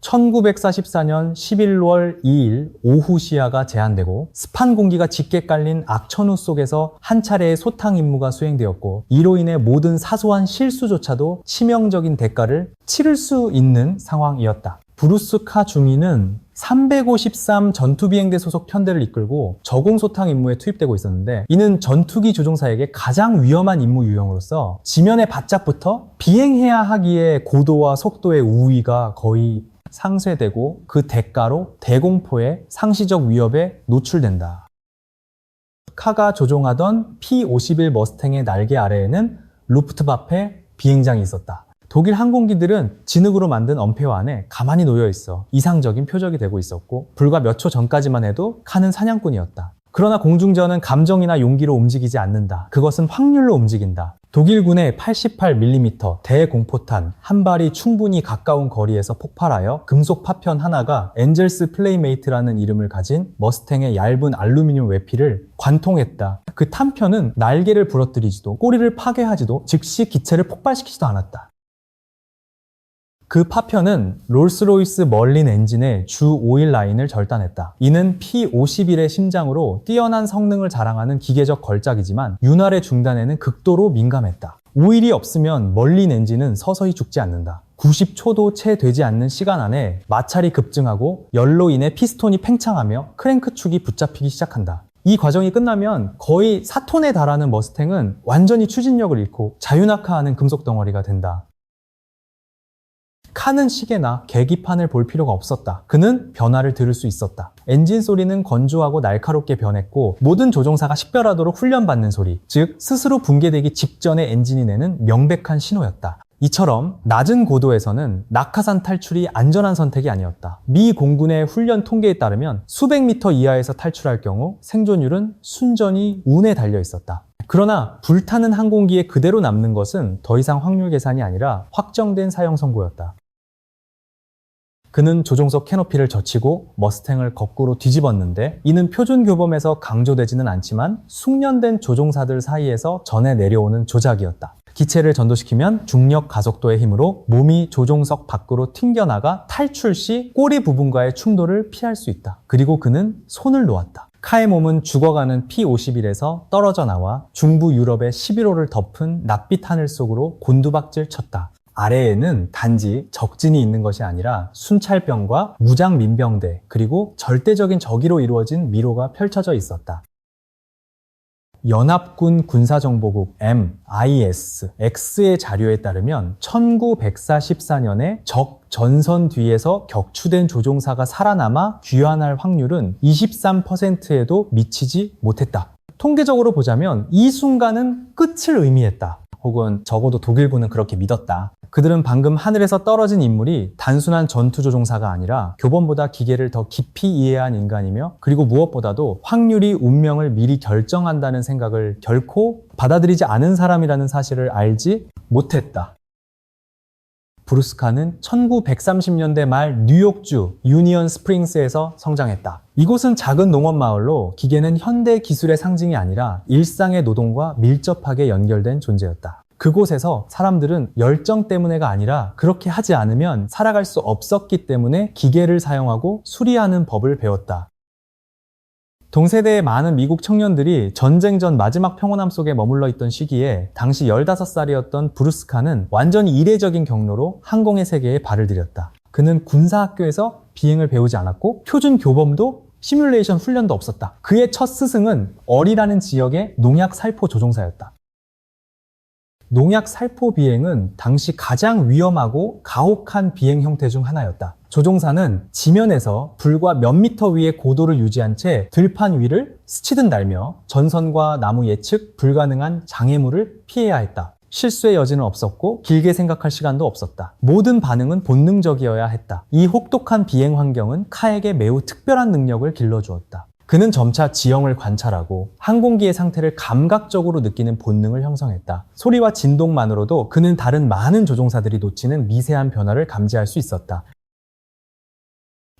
1944년 11월 2일 오후 시야가 제한되고 습한 공기가 짙게 깔린 악천후 속에서 한 차례의 소탕 임무가 수행되었고, 이로 인해 모든 사소한 실수조차도 치명적인 대가를 치를 수 있는 상황이었다. 브루스 카 중위는 353 전투비행대 소속 편대를 이끌고 저공소탕 임무에 투입되고 있었는데, 이는 전투기 조종사에게 가장 위험한 임무 유형으로서 지면에 바짝부터 비행해야 하기에 고도와 속도의 우위가 거의 상쇄되고 그 대가로 대공포의 상시적 위협에 노출된다. 카가 조종하던 P-51 머스탱의 날개 아래에는 루프트와페 비행장이 있었다. 독일 항공기들은 진흙으로 만든 엄폐화 안에 가만히 놓여 있어 이상적인 표적이 되고 있었고, 불과 몇 초 전까지만 해도 칸은 사냥꾼이었다. 그러나 공중전은 감정이나 용기로 움직이지 않는다. 그것은 확률로 움직인다. 독일군의 88mm 대공포탄 한 발이 충분히 가까운 거리에서 폭발하여 금속 파편 하나가 엔젤스 플레이메이트라는 이름을 가진 머스탱의 얇은 알루미늄 외피를 관통했다. 그 탄편은 날개를 부러뜨리지도 꼬리를 파괴하지도 즉시 기체를 폭발시키지도 않았다. 그 파편은 롤스로이스 멀린 엔진의 주 오일 라인을 절단했다. 이는 P-51의 심장으로 뛰어난 성능을 자랑하는 기계적 걸작이지만 윤활의 중단에는 극도로 민감했다. 오일이 없으면 멀린 엔진은 서서히 죽지 않는다. 90초도 채 되지 않는 시간 안에 마찰이 급증하고 열로 인해 피스톤이 팽창하며 크랭크축이 붙잡히기 시작한다. 이 과정이 끝나면 거의 4톤에 달하는 머스탱은 완전히 추진력을 잃고 자유낙하하는 금속 덩어리가 된다. 칸은 시계나 계기판을 볼 필요가 없었다. 그는 변화를 들을 수 있었다. 엔진 소리는 건조하고 날카롭게 변했고, 모든 조종사가 식별하도록 훈련받는 소리, 즉 스스로 붕괴되기 직전에 엔진이 내는 명백한 신호였다. 이처럼 낮은 고도에서는 낙하산 탈출이 안전한 선택이 아니었다. 미 공군의 훈련 통계에 따르면 수백 미터 이하에서 탈출할 경우 생존율은 순전히 운에 달려 있었다. 그러나 불타는 항공기에 그대로 남는 것은 더 이상 확률 계산이 아니라 확정된 사형 선고였다. 그는 조종석 캐노피를 젖히고 머스탱을 거꾸로 뒤집었는데, 이는 표준 교범에서 강조되지는 않지만 숙련된 조종사들 사이에서 전해 내려오는 조작이었다. 기체를 전도시키면 중력 가속도의 힘으로 몸이 조종석 밖으로 튕겨나가 탈출 시 꼬리 부분과의 충돌을 피할 수 있다. 그리고 그는 손을 놓았다. 카의 몸은 죽어가는 P-51에서 떨어져 나와 중부 유럽의 11호를 덮은 낯빛 하늘 속으로 곤두박질 쳤다. 아래에는 단지 적진이 있는 것이 아니라 순찰병과 무장 민병대, 그리고 절대적인 적의로 이루어진 미로가 펼쳐져 있었다. 연합군 군사정보국 MIS-X의 자료에 따르면 1944년에 적 전선 뒤에서 격추된 조종사가 살아남아 귀환할 확률은 23%에도 미치지 못했다. 통계적으로 보자면 이 순간은 끝을 의미했다. 혹은 적어도 독일군은 그렇게 믿었다. 그들은 방금 하늘에서 떨어진 인물이 단순한 전투조종사가 아니라 교범보다 기계를 더 깊이 이해한 인간이며, 그리고 무엇보다도 확률이 운명을 미리 결정한다는 생각을 결코 받아들이지 않은 사람이라는 사실을 알지 못했다. 브루스 칸은 1930년대 말 뉴욕주 유니언 스프링스에서 성장했다. 이곳은 작은 농업 마을로 기계는 현대 기술의 상징이 아니라 일상의 노동과 밀접하게 연결된 존재였다. 그곳에서 사람들은 열정 때문에가 아니라 그렇게 하지 않으면 살아갈 수 없었기 때문에 기계를 사용하고 수리하는 법을 배웠다. 동세대의 많은 미국 청년들이 전쟁 전 마지막 평온함 속에 머물러 있던 시기에 당시 15살이었던 브루스 칸은 완전히 이례적인 경로로 항공의 세계에 발을 들였다. 그는 군사학교에서 비행을 배우지 않았고 표준 교범도 시뮬레이션 훈련도 없었다. 그의 첫 스승은 어리라는 지역의 농약 살포 조종사였다. 농약 살포 비행은 당시 가장 위험하고 가혹한 비행 형태 중 하나였다. 조종사는 지면에서 불과 몇 미터 위의 고도를 유지한 채 들판 위를 스치듯 날며 전선과 나무 예측 불가능한 장애물을 피해야 했다. 실수의 여지는 없었고 길게 생각할 시간도 없었다. 모든 반응은 본능적이어야 했다. 이 혹독한 비행 환경은 카에게 매우 특별한 능력을 길러주었다. 그는 점차 지형을 관찰하고 항공기의 상태를 감각적으로 느끼는 본능을 형성했다. 소리와 진동만으로도 그는 다른 많은 조종사들이 놓치는 미세한 변화를 감지할 수 있었다.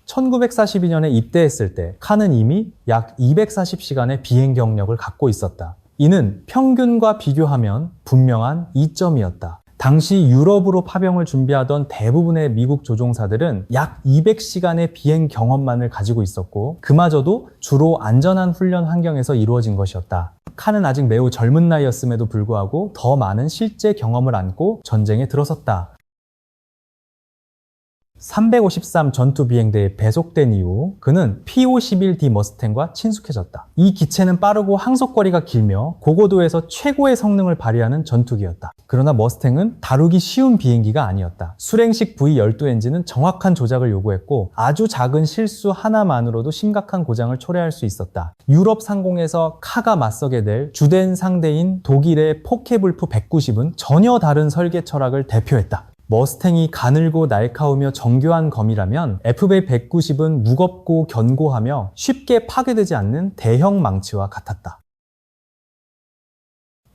1942년에 입대했을 때 칸은 이미 약 240시간의 비행 경력을 갖고 있었다. 이는 평균과 비교하면 분명한 이점이었다. 당시 유럽으로 파병을 준비하던 대부분의 미국 조종사들은 약 200시간의 비행 경험만을 가지고 있었고 그마저도 주로 안전한 훈련 환경에서 이루어진 것이었다. 칸은 아직 매우 젊은 나이였음에도 불구하고 더 많은 실제 경험을 안고 전쟁에 들어섰다. 353 전투 비행대에 배속된 이후 그는 P-51D 머스탱과 친숙해졌다. 이 기체는 빠르고 항속거리가 길며 고고도에서 최고의 성능을 발휘하는 전투기였다. 그러나 머스탱은 다루기 쉬운 비행기가 아니었다. 수랭식 V12 엔진은 정확한 조작을 요구했고 아주 작은 실수 하나만으로도 심각한 고장을 초래할 수 있었다. 유럽 상공에서 카가 맞서게 될 주된 상대인 독일의 포케불프 190은 전혀 다른 설계 철학을 대표했다. 머스탱이 가늘고 날카우며 정교한 검이라면 FB-190은 무겁고 견고하며 쉽게 파괴되지 않는 대형 망치와 같았다.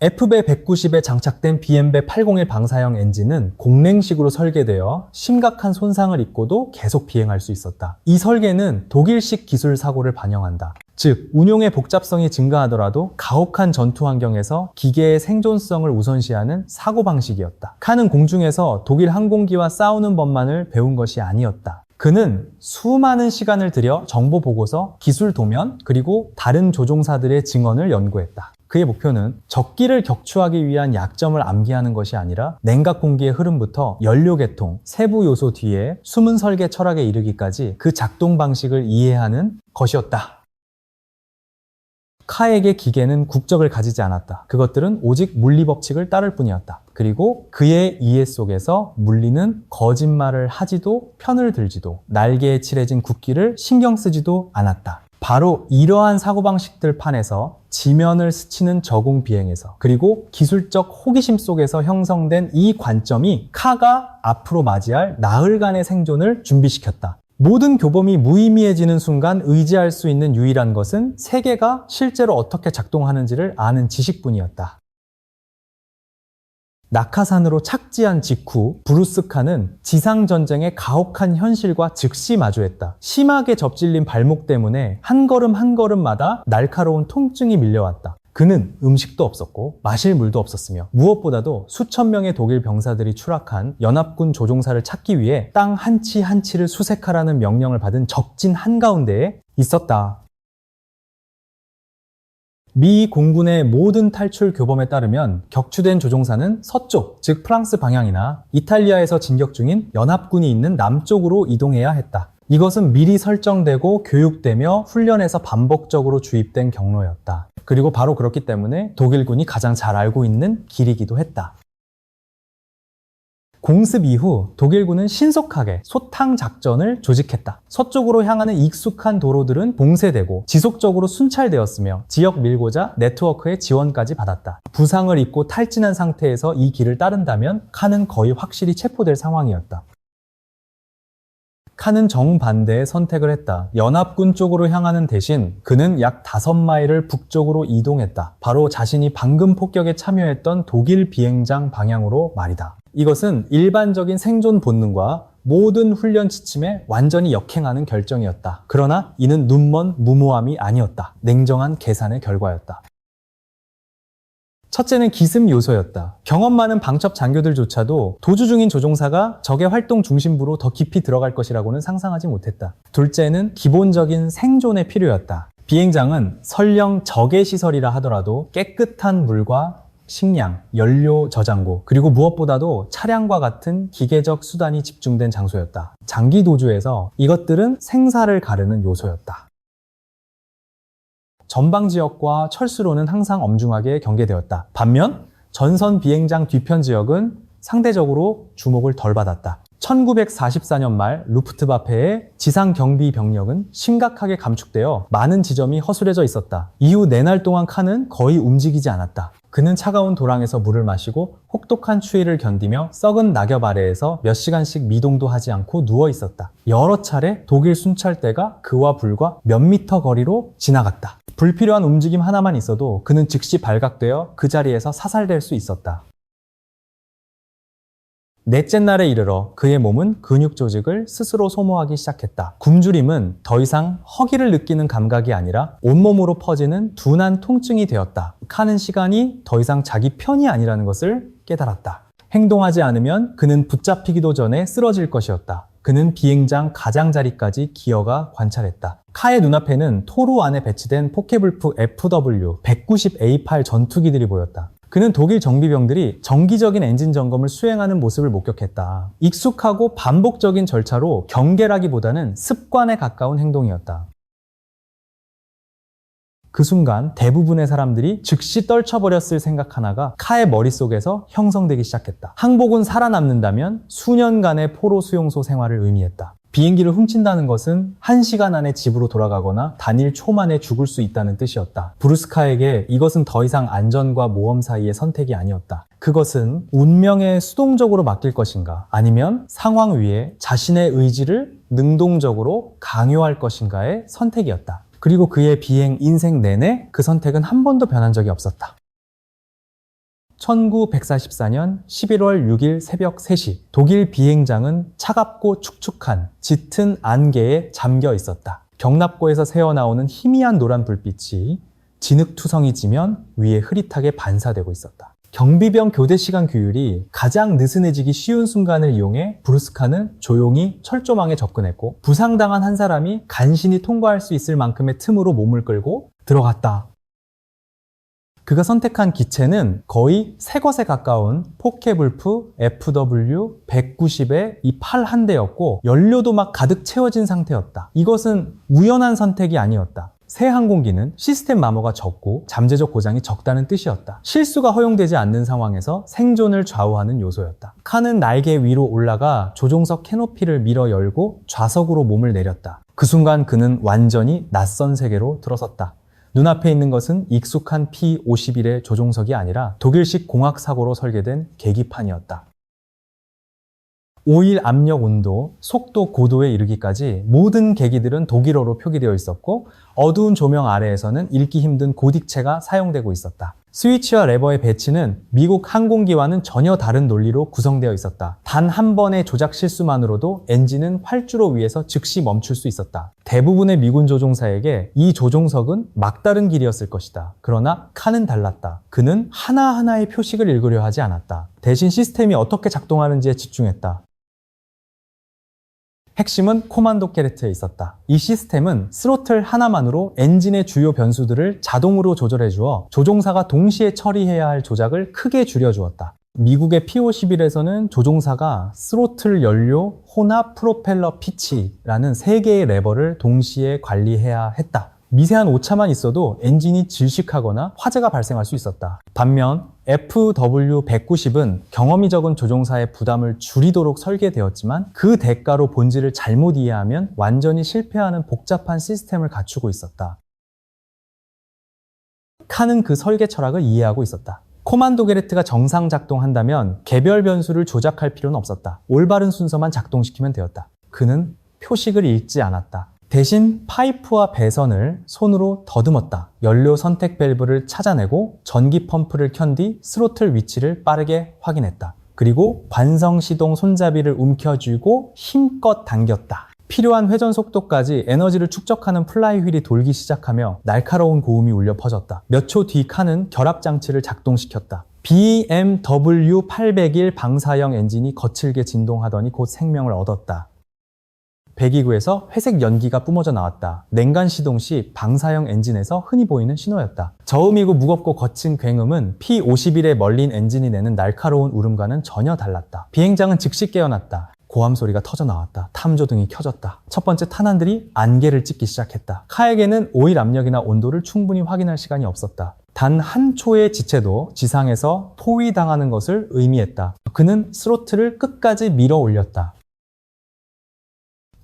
FB-190에 장착된 BM-80의 방사형 엔진은 공랭식으로 설계되어 심각한 손상을 입고도 계속 비행할 수 있었다. 이 설계는 독일식 기술 사고를 반영한다. 즉, 운용의 복잡성이 증가하더라도 가혹한 전투 환경에서 기계의 생존성을 우선시하는 사고방식이었다. 칸은 공중에서 독일 항공기와 싸우는 법만을 배운 것이 아니었다. 그는 수많은 시간을 들여 정보 보고서, 기술 도면, 그리고 다른 조종사들의 증언을 연구했다. 그의 목표는 적기를 격추하기 위한 약점을 암기하는 것이 아니라 냉각 공기의 흐름부터 연료 계통, 세부 요소 뒤에 숨은 설계 철학에 이르기까지 그 작동 방식을 이해하는 것이었다. 카에게 기계는 국적을 가지지 않았다. 그것들은 오직 물리 법칙을 따를 뿐이었다. 그리고 그의 이해 속에서 물리는 거짓말을 하지도 편을 들지도 날개에 칠해진 국기를 신경 쓰지도 않았다. 바로 이러한 사고방식들 판에서 지면을 스치는 저공 비행에서 그리고 기술적 호기심 속에서 형성된 이 관점이 카가 앞으로 맞이할 나흘간의 생존을 준비시켰다. 모든 교범이 무의미해지는 순간 의지할 수 있는 유일한 것은 세계가 실제로 어떻게 작동하는지를 아는 지식뿐이었다. 낙하산으로 착지한 직후 브루스 칸은 지상전쟁의 가혹한 현실과 즉시 마주했다. 심하게 접질린 발목 때문에 한 걸음 한 걸음마다 날카로운 통증이 밀려왔다. 그는 음식도 없었고 마실 물도 없었으며 무엇보다도 수천 명의 독일 병사들이 추락한 연합군 조종사를 찾기 위해 땅 한 치 한 치를 수색하라는 명령을 받은 적진 한가운데에 있었다. 미 공군의 모든 탈출 교범에 따르면 격추된 조종사는 서쪽, 즉 프랑스 방향이나 이탈리아에서 진격 중인 연합군이 있는 남쪽으로 이동해야 했다. 이것은 미리 설정되고 교육되며 훈련에서 반복적으로 주입된 경로였다. 그리고 바로 그렇기 때문에 독일군이 가장 잘 알고 있는 길이기도 했다. 공습 이후 독일군은 신속하게 소탕 작전을 조직했다. 서쪽으로 향하는 익숙한 도로들은 봉쇄되고 지속적으로 순찰되었으며 지역 밀고자 네트워크의 지원까지 받았다. 부상을 입고 탈진한 상태에서 이 길을 따른다면 칸은 거의 확실히 체포될 상황이었다. 칸은 정반대의 선택을 했다. 연합군 쪽으로 향하는 대신 그는 약 5마일을 북쪽으로 이동했다. 바로 자신이 방금 폭격에 참여했던 독일 비행장 방향으로 말이다. 이것은 일반적인 생존 본능과 모든 훈련 지침에 완전히 역행하는 결정이었다. 그러나 이는 눈먼 무모함이 아니었다. 냉정한 계산의 결과였다. 첫째는 기습 요소였다. 경험 많은 방첩 장교들조차도 도주 중인 조종사가 적의 활동 중심부로 더 깊이 들어갈 것이라고는 상상하지 못했다. 둘째는 기본적인 생존의 필요였다. 비행장은 설령 적의 시설이라 하더라도 깨끗한 물과 식량, 연료 저장고, 그리고 무엇보다도 차량과 같은 기계적 수단이 집중된 장소였다. 장기 도주에서 이것들은 생사를 가르는 요소였다. 전방 지역과 철수로는 항상 엄중하게 경계되었다. 반면 전선 비행장 뒤편 지역은 상대적으로 주목을 덜 받았다. 1944년 말 루프트와페의 지상 경비 병력은 심각하게 감축되어 많은 지점이 허술해져 있었다. 이후 4날 동안 칸은 거의 움직이지 않았다. 그는 차가운 도랑에서 물을 마시고 혹독한 추위를 견디며 썩은 낙엽 아래에서 몇 시간씩 미동도 하지 않고 누워 있었다. 여러 차례 독일 순찰대가 그와 불과 몇 미터 거리로 지나갔다. 불필요한 움직임 하나만 있어도 그는 즉시 발각되어 그 자리에서 사살될 수 있었다. 넷째 날에 이르러 그의 몸은 근육 조직을 스스로 소모하기 시작했다. 굶주림은 더 이상 허기를 느끼는 감각이 아니라 온몸으로 퍼지는 둔한 통증이 되었다. 칸은 시간이 더 이상 자기 편이 아니라는 것을 깨달았다. 행동하지 않으면 그는 붙잡히기도 전에 쓰러질 것이었다. 그는 비행장 가장자리까지 기어가 관찰했다. 카의 눈앞에는 토루 안에 배치된 포케불프 FW-190A8 전투기들이 보였다. 그는 독일 정비병들이 정기적인 엔진 점검을 수행하는 모습을 목격했다. 익숙하고 반복적인 절차로 경계라기보다는 습관에 가까운 행동이었다. 그 순간 대부분의 사람들이 즉시 떨쳐버렸을 생각 하나가 카의 머릿속에서 형성되기 시작했다. 항복은 살아남는다면 수년간의 포로 수용소 생활을 의미했다. 비행기를 훔친다는 것은 1시간 안에 집으로 돌아가거나 단일 초 만에 죽을 수 있다는 뜻이었다. 브루스카에게 이것은 더 이상 안전과 모험 사이의 선택이 아니었다. 그것은 운명에 수동적으로 맡길 것인가, 아니면 상황 위에 자신의 의지를 능동적으로 강요할 것인가의 선택이었다. 그리고 그의 비행 인생 내내 그 선택은 한 번도 변한 적이 없었다. 1944년 11월 6일 새벽 3시, 독일 비행장은 차갑고 축축한 짙은 안개에 잠겨 있었다. 경납고에서 새어나오는 희미한 노란 불빛이 진흙투성이 지면 위에 흐릿하게 반사되고 있었다. 경비병 교대 시간 규율이 가장 느슨해지기 쉬운 순간을 이용해 브루스카는 조용히 철조망에 접근했고, 부상당한 한 사람이 간신히 통과할 수 있을 만큼의 틈으로 몸을 끌고 들어갔다. 그가 선택한 기체는 거의 새 것에 가까운 포케불프 FW-190의 이 팔 한 대였고, 연료도 막 가득 채워진 상태였다. 이것은 우연한 선택이 아니었다. 새 항공기는 시스템 마모가 적고 잠재적 고장이 적다는 뜻이었다. 실수가 허용되지 않는 상황에서 생존을 좌우하는 요소였다. 칸은 날개 위로 올라가 조종석 캐노피를 밀어 열고 좌석으로 몸을 내렸다. 그 순간 그는 완전히 낯선 세계로 들어섰다. 눈앞에 있는 것은 익숙한 P-51의 조종석이 아니라 독일식 공학사고로 설계된 계기판이었다. 오일 압력, 온도, 속도, 고도에 이르기까지 모든 계기들은 독일어로 표기되어 있었고, 어두운 조명 아래에서는 읽기 힘든 고딕체가 사용되고 있었다. 스위치와 레버의 배치는 미국 항공기와는 전혀 다른 논리로 구성되어 있었다. 단 한 번의 조작 실수만으로도 엔진은 활주로 위에서 즉시 멈출 수 있었다. 대부분의 미군 조종사에게 이 조종석은 막다른 길이었을 것이다. 그러나 칸은 달랐다. 그는 하나하나의 표식을 읽으려 하지 않았다. 대신 시스템이 어떻게 작동하는지에 집중했다. 핵심은 코만도 게레트에 있었다. 이 시스템은 스로틀 하나만으로 엔진의 주요 변수들을 자동으로 조절해 주어 조종사가 동시에 처리해야 할 조작을 크게 줄여주었다. 미국의 P-51에서는 조종사가 스로틀, 연료, 혼합, 프로펠러, 피치라는 3개의 레버를 동시에 관리해야 했다. 미세한 오차만 있어도 엔진이 질식하거나 화재가 발생할 수 있었다. 반면 FW-190은 경험이 적은 조종사의 부담을 줄이도록 설계되었지만, 그 대가로 본질을 잘못 이해하면 완전히 실패하는 복잡한 시스템을 갖추고 있었다. 칸은 그 설계 철학을 이해하고 있었다. 코만도 게레트가 정상 작동한다면 개별 변수를 조작할 필요는 없었다. 올바른 순서만 작동시키면 되었다. 그는 표식을 읽지 않았다. 대신 파이프와 배선을 손으로 더듬었다. 연료 선택 밸브를 찾아내고 전기 펌프를 켠 뒤 스로틀 위치를 빠르게 확인했다. 그리고 관성 시동 손잡이를 움켜쥐고 힘껏 당겼다. 필요한 회전 속도까지 에너지를 축적하는 플라이 휠이 돌기 시작하며 날카로운 고음이 울려 퍼졌다. 몇 초 뒤 칸은 결합 장치를 작동시켰다. BMW 801 방사형 엔진이 거칠게 진동하더니 곧 생명을 얻었다. 배기구에서 회색 연기가 뿜어져 나왔다. 냉간 시동 시 방사형 엔진에서 흔히 보이는 신호였다. 저음이고 무겁고 거친 굉음은 P-51의 멀린 엔진이 내는 날카로운 울음과는 전혀 달랐다. 비행장은 즉시 깨어났다. 고함 소리가 터져 나왔다. 탐조등이 켜졌다. 첫 번째 탄환들이 안개를 찢기 시작했다. 카에게는 오일 압력이나 온도를 충분히 확인할 시간이 없었다. 단 한 초의 지체도 지상에서 포위당하는 것을 의미했다. 그는 스로틀을 끝까지 밀어 올렸다.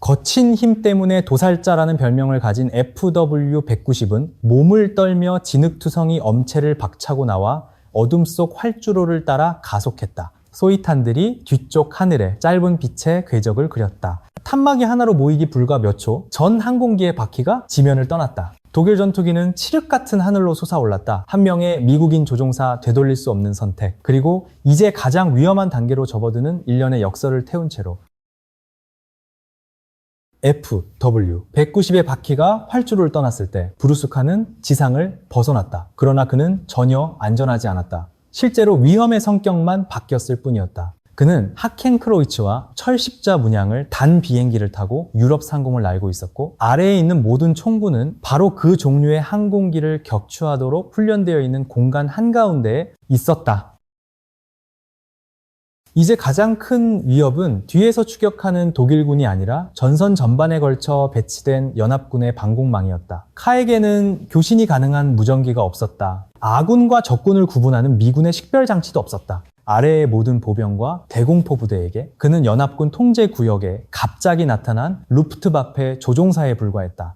거친 힘 때문에 도살자라는 별명을 가진 FW-190은 몸을 떨며 진흙투성이 엄체를 박차고 나와 어둠 속 활주로를 따라 가속했다. 소위탄들이 뒤쪽 하늘에 짧은 빛의 궤적을 그렸다. 탄막이 하나로 모이기 불과 몇 초, 전 항공기의 바퀴가 지면을 떠났다. 독일 전투기는 칠흑 같은 하늘로 솟아올랐다. 한 명의 미국인 조종사 되돌릴 수 없는 선택, 그리고 이제 가장 위험한 단계로 접어드는 일련의 역설을 태운 채로 FW-190의 바퀴가 활주로를 떠났을 때 브루스카는 지상을 벗어났다. 그러나 그는 전혀 안전하지 않았다. 실제로 위험의 성격만 바뀌었을 뿐이었다. 그는 하켄크로이츠와 철십자 문양을 단 비행기를 타고 유럽 상공을 날고 있었고, 아래에 있는 모든 총구는 바로 그 종류의 항공기를 격추하도록 훈련되어 있는 공간 한가운데에 있었다. 이제 가장 큰 위협은 뒤에서 추격하는 독일군이 아니라 전선 전반에 걸쳐 배치된 연합군의 방공망이었다. 카에게는 교신이 가능한 무전기가 없었다. 아군과 적군을 구분하는 미군의 식별장치도 없었다. 아래의 모든 보병과 대공포 부대에게 그는 연합군 통제 구역에 갑자기 나타난 루프트와페 조종사에 불과했다.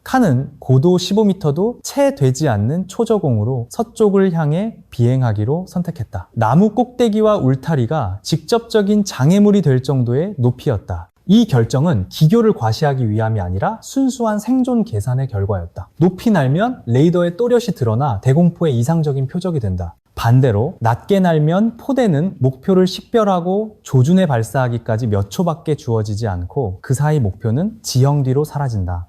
칸은 고도 15m도 채 되지 않는 초저공으로 서쪽을 향해 비행하기로 선택했다. 나무 꼭대기와 울타리가 직접적인 장애물이 될 정도의 높이였다. 이 결정은 기교를 과시하기 위함이 아니라 순수한 생존 계산의 결과였다. 높이 날면 레이더에 또렷이 드러나 대공포의 이상적인 표적이 된다. 반대로 낮게 날면 포대는 목표를 식별하고 조준해 발사하기까지 몇 초밖에 주어지지 않고 그 사이 목표는 지형 뒤로 사라진다.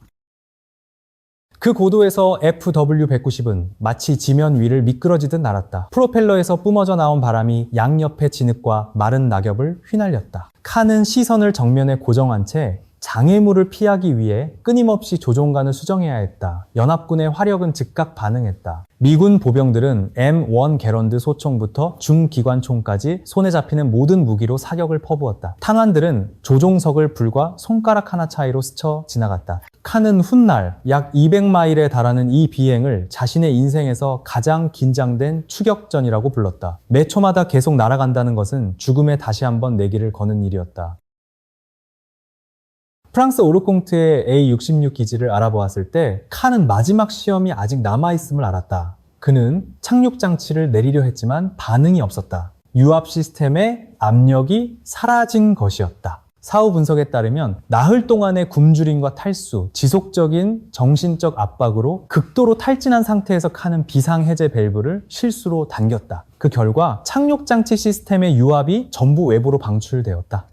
그 고도에서 FW-190은 마치 지면 위를 미끄러지듯 날았다. 프로펠러에서 뿜어져 나온 바람이 양옆의 진흙과 마른 낙엽을 휘날렸다. 칸은 시선을 정면에 고정한 채 장애물을 피하기 위해 끊임없이 조종관을 수정해야 했다. 연합군의 화력은 즉각 반응했다. 미군 보병들은 M1 게런드 소총부터 중기관총까지 손에 잡히는 모든 무기로 사격을 퍼부었다. 탄환들은 조종석을 불과 손가락 하나 차이로 스쳐 지나갔다. 칸은 훗날 약 200마일에 달하는 이 비행을 자신의 인생에서 가장 긴장된 추격전이라고 불렀다. 매 초마다 계속 날아간다는 것은 죽음에 다시 한번 내기를 거는 일이었다. 프랑스 오르콩트의 A66 기지를 알아보았을 때 칸은 마지막 시험이 아직 남아있음을 알았다. 그는 착륙 장치를 내리려 했지만 반응이 없었다. 유압 시스템의 압력이 사라진 것이었다. 사후 분석에 따르면 나흘 동안의 굶주림과 탈수, 지속적인 정신적 압박으로 극도로 탈진한 상태에서 칸은 비상해제 밸브를 실수로 당겼다. 그 결과 착륙 장치 시스템의 유압이 전부 외부로 방출되었다.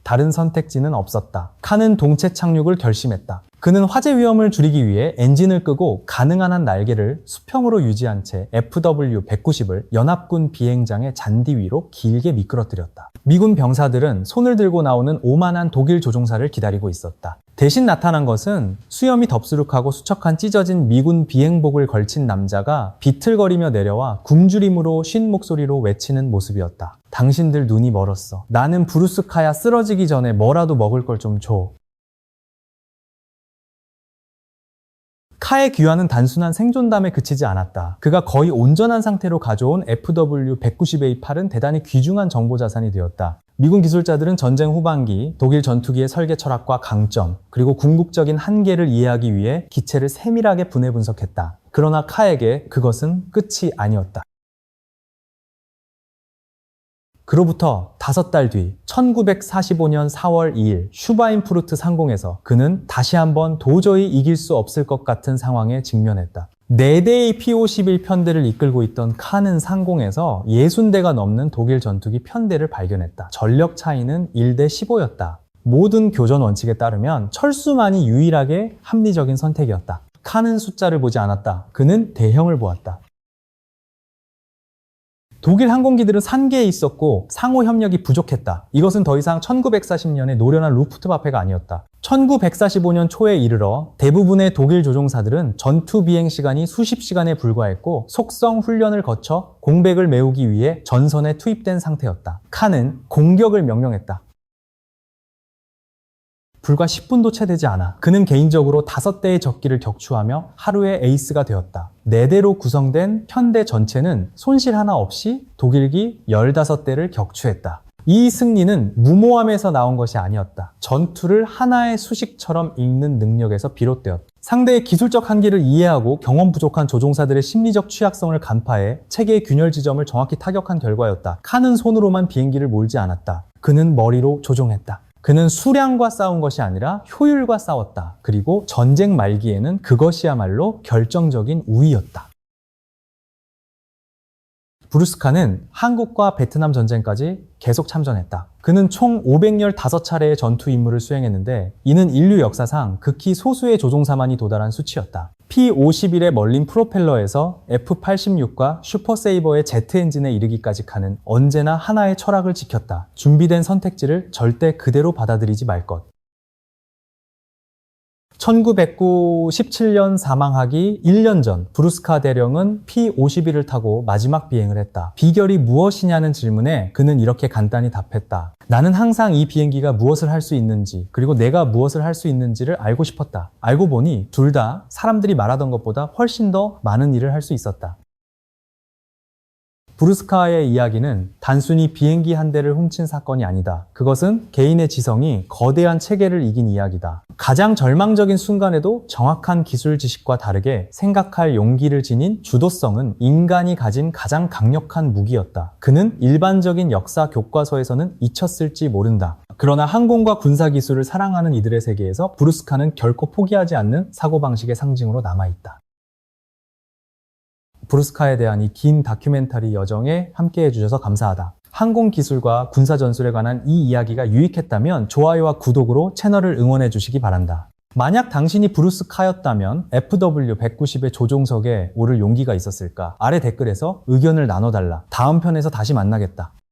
다른 선택지는 없었다. 칸은 동체 착륙을 결심했다. 그는 화재 위험을 줄이기 위해 엔진을 끄고 가능한 한 날개를 수평으로 유지한 채 FW-190을 연합군 비행장의 잔디 위로 길게 미끄러뜨렸다. 미군 병사들은 손을 들고 나오는 오만한 독일 조종사를 기다리고 있었다. 대신 나타난 것은 수염이 덥수룩하고 수척한 찢어진 미군 비행복을 걸친 남자가 비틀거리며 내려와 굶주림으로 쉰 목소리로 외치는 모습이었다. 당신들 눈이 멀었어. 나는 브루스카야 쓰러지기 전에 뭐라도 먹을 걸 좀 줘. 카의 귀환은 단순한 생존담에 그치지 않았다. 그가 거의 온전한 상태로 가져온 FW-190A8은 대단히 귀중한 정보 자산이 되었다. 미군 기술자들은 전쟁 후반기 독일 전투기의 설계 철학과 강점, 그리고 궁극적인 한계를 이해하기 위해 기체를 세밀하게 분해 분석했다. 그러나 카에게 그것은 끝이 아니었다. 그로부터 5달 뒤 1945년 4월 2일 슈바인푸르트 상공에서 그는 다시 한번 도저히 이길 수 없을 것 같은 상황에 직면했다. 4대의 P-51 편대를 이끌고 있던 칸은 상공에서 60대가 넘는 독일 전투기 편대를 발견했다. 전력 차이는 1대 15였다. 모든 교전 원칙에 따르면 철수만이 유일하게 합리적인 선택이었다. 칸은 숫자를 보지 않았다. 그는 대형을 보았다. 독일 항공기들은 산계에 있었고 상호 협력이 부족했다. 이것은 더 이상 1940년의 노련한 루프트와페가 아니었다. 1945년 초에 이르러 대부분의 독일 조종사들은 전투 비행 시간이 수십 시간에 불과했고 속성 훈련을 거쳐 공백을 메우기 위해 전선에 투입된 상태였다. 칸은 공격을 명령했다. 불과 10분도 채 되지 않아 그는 개인적으로 5대의 적기를 격추하며 하루의 에이스가 되었다. 4대로 구성된 편대 전체는 손실 하나 없이 독일기 15대를 격추했다. 이 승리는 무모함에서 나온 것이 아니었다. 전투를 하나의 수식처럼 읽는 능력에서 비롯되었다. 상대의 기술적 한계를 이해하고 경험 부족한 조종사들의 심리적 취약성을 간파해 체계의 균열 지점을 정확히 타격한 결과였다. 칸은 손으로만 비행기를 몰지 않았다. 그는 머리로 조종했다. 그는 수량과 싸운 것이 아니라 효율과 싸웠다. 그리고 전쟁 말기에는 그것이야말로 결정적인 우위였다. 브루스카는 한국과 베트남 전쟁까지 계속 참전했다. 그는 총 515차례의 전투 임무를 수행했는데 이는 인류 역사상 극히 소수의 조종사만이 도달한 수치였다. P-51의 멀린 프로펠러에서 F-86과 슈퍼세이버의 제트 엔진에 이르기까지 칸은 언제나 하나의 철학을 지켰다. 준비된 선택지를 절대 그대로 받아들이지 말 것. 1997년 사망하기 1년 전 브루스카 대령은 P-51을 타고 마지막 비행을 했다. 비결이 무엇이냐는 질문에 그는 이렇게 간단히 답했다. 나는 항상 이 비행기가 무엇을 할 수 있는지 그리고 내가 무엇을 할 수 있는지를 알고 싶었다. 알고 보니 둘 다 사람들이 말하던 것보다 훨씬 더 많은 일을 할 수 있었다. 브루스카의 이야기는 단순히 비행기 한 대를 훔친 사건이 아니다. 그것은 개인의 지성이 거대한 체계를 이긴 이야기다. 가장 절망적인 순간에도 정확한 기술 지식과 다르게 생각할 용기를 지닌 주도성은 인간이 가진 가장 강력한 무기였다. 그는 일반적인 역사 교과서에서는 잊혔을지 모른다. 그러나 항공과 군사 기술을 사랑하는 이들의 세계에서 브루스카는 결코 포기하지 않는 사고방식의 상징으로 남아있다. 브루스카에 대한 이 긴 다큐멘터리 여정에 함께 해주셔서 감사하다. 항공 기술과 군사 전술에 관한 이 이야기가 유익했다면 좋아요와 구독으로 채널을 응원해 주시기 바란다. 만약 당신이 브루스카였다면 FW190의 조종석에 오를 용기가 있었을까? 아래 댓글에서 의견을 나눠달라. 다음 편에서 다시 만나겠다.